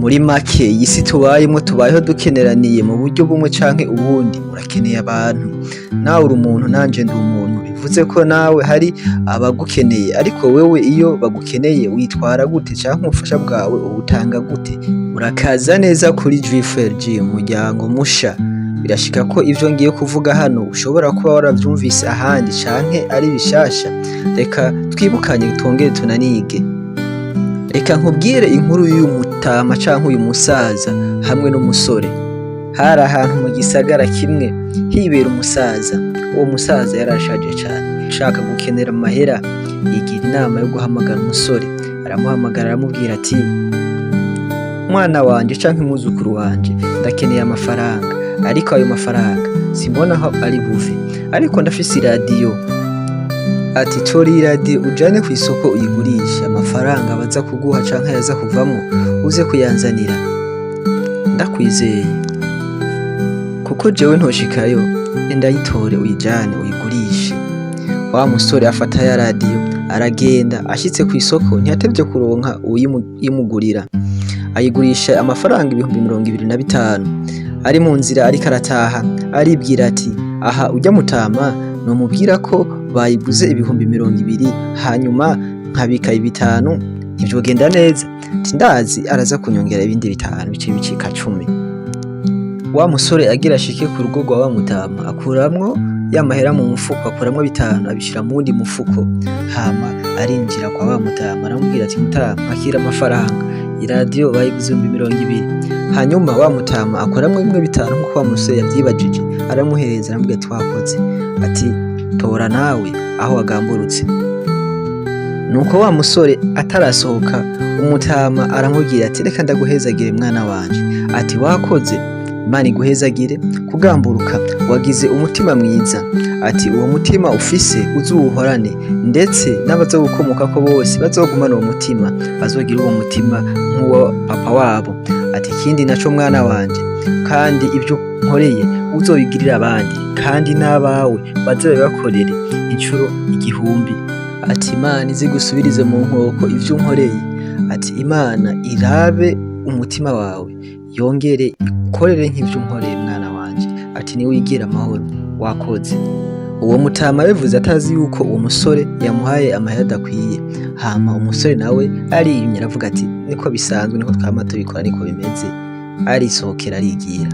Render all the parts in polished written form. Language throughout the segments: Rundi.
Muri make iyi si tubayemwo tubayeho dukeneraniye mu buryo bumwe canke ubundi. Urakeneye abantu, nawe uri umuntu nanje ndi umuntu, bivuze ko nawe hari abagukeneye, ariko wewe iyo bagukeneye witwara gute canke ubufasha bwawe ubutanga gute? Urakaza neza kuri Juif LG, umuryango musha. Birashika ko ivyo ngiye kuvuga hano ushobora kuba waravyumvise ahandi canke ari bishasha. Reka twibukanye twongere tunanige. Reka nkubwire inkuru y'uyu mutama canke uyu musaza hamwe n'umusore. Hari ahantu mu gisagara kimwe hibera umusaza. Uwo musaza yarashaje cane, ashaka gukenera amahera, yigira inama yo guhamagara umusore. Aramuhamagara aramubwira ati: "Mwana wanje canke umwuzukuru wanje, ndakeneye amafaranga, ariko ayo mafaranga simbona aho ari buve, ariko ndafise iradiyo." Ati: "Tora iyi radiyo ujane kw'isoko uyigurishe, amafaranga baza kuguha canke yaza kuvamwo uze kuyanzanira, ndakwizeye, kuko jewe ntoshikayo, ndayitore uyijane uyigurishe." Wa musore afata ya radiyo aragenda, ashitse kw'isoko ntiyatevye kuronka uwuyimugurira. Ayigurisha amafaranga 25,000. Ari mu nzira ariko arataha aribwira ati: "Aha urya mutama nomubwira ko bayiguze 20,000 hanyuma nkabika 5 ntivyogenda neza, ndazi araza kunyongera ibindi 5 bice bicika 10." Wa musore agira ashike ku rugo rwa wa mutama akuramwo ya mahera mu mufuko, akuramwo 5 abishira mu wundi mufuko, hama arinjira kwa wa mutama aramubwira ati: "Mutama, akira amafaranga, iradiyo bayiguze 20,000." Hanyuma wa mutama akoramwo bimwe 5 nkuko wa musore yavyibajije, aramuhereza aramubwira ati: "Wakoze." Ati: "Tora nawe aho wagamburutse." Nuko wa musore atarasohoka, umutama aramubwira ati: "Reka ndaguhezagire mwana wanje." Ati: "Wakoze, Imana iguhezagire, kugamburuka wagize umutima mwiza." Ati: "Uwo mutima ufise uzuwuhorane, ndetse n'abazogukomokako bose bazogumana uwo mutima, bazogira uwo mutima nk'uwo papa wabo." Ati: "Ikindi naco mwana wanje, kandi ibyo nkoreye uzobigirira abandi, kandi n'abawe baze babibakorere incuro 1000." Ati: "Imana ize gusubirize mu nkoko ivyo unkoreye." Ati: "Imana irabe umutima wawe, yongere ikorere nk'ivyo unkoreye mwana wanje." Ati: "Niwigira amahoro, wakoze." Uwo mutama yavuze atazi yuko uwo musore yamuhaye amahera adakwiye. Hama umusore nawe ariyumye aravuga ati: "Niko bisanzwe, niko twama tubikora, niko bimeze." Arisohokera arigira.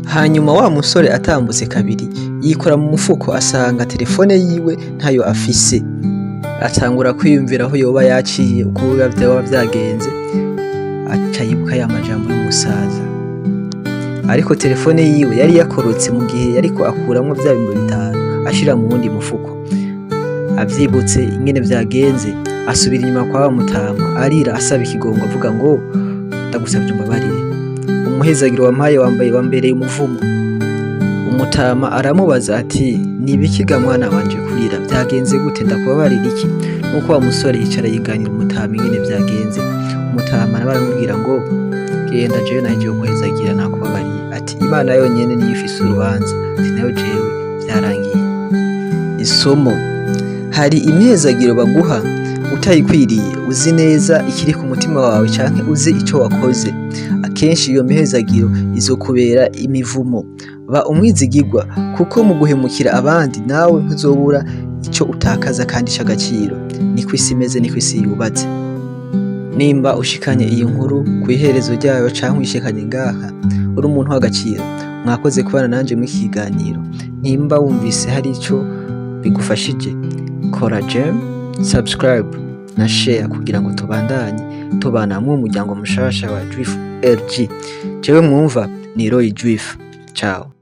Hanyuma wa musore atambutse kabiri, yikora mu mufuko asanga telefone yiwe ntayo afise. Atangura kwiyumvira aho yoba yaciye, uko biba vyagenze. Aca yibuka ya majambo y'umusaza, ariko telefone yiwe yari yakorotse mu gihe yariko akuramwo vya 5 ashira mu wundi mufuko. Avyibutse ingene vyagenze, asubira inyuma kwa wa mutama arira asaba ikigongo, avuga ngo: "Ndagusavye umbabarire, umuhezagiro wampaye wambereye umuvumo." Umutama aramubaza ati: "Nibikiga mwana wanje kurira, vyagenze gute? Ndakubabarira iki?" Nuko wa musore yicara yiganira umutama ingene vyagenze. Umutama nawe aramubwira ngo: "Genda, jewe naje kuhezagira, nakubabariye." Ati: "Imana yonyene niyo ifise urubanza, ati nayo jewe vyarangiye." Isomo: hari imihezagiro baguha utayikwiriye, uzi neza ikiri ku mutima wawe canke uzi ico wakoze. Akenshi iyo mihezagiro izokubera imivumo. Ba umwizigirwa, kuko mu guhemukira abandi nawe ntuzobura ico utakaza kandi c'agaciro. Niko isi imeze, niko isi yubatse. Nimba ushikanye iyi nkuru kw'iherezo ryayo canke uyishikanye ngaha, uri umuntu w'agaciro. Mwakoze kubana nanje mu kiganiro. Nimba wumvise hari ico bigufashije, kora j'aime, subscribe na share kugira ngo tubandanye tubana mu muryango mushasha wa Juif LG. Jewe mwumva ni Roy Juif. Ciao.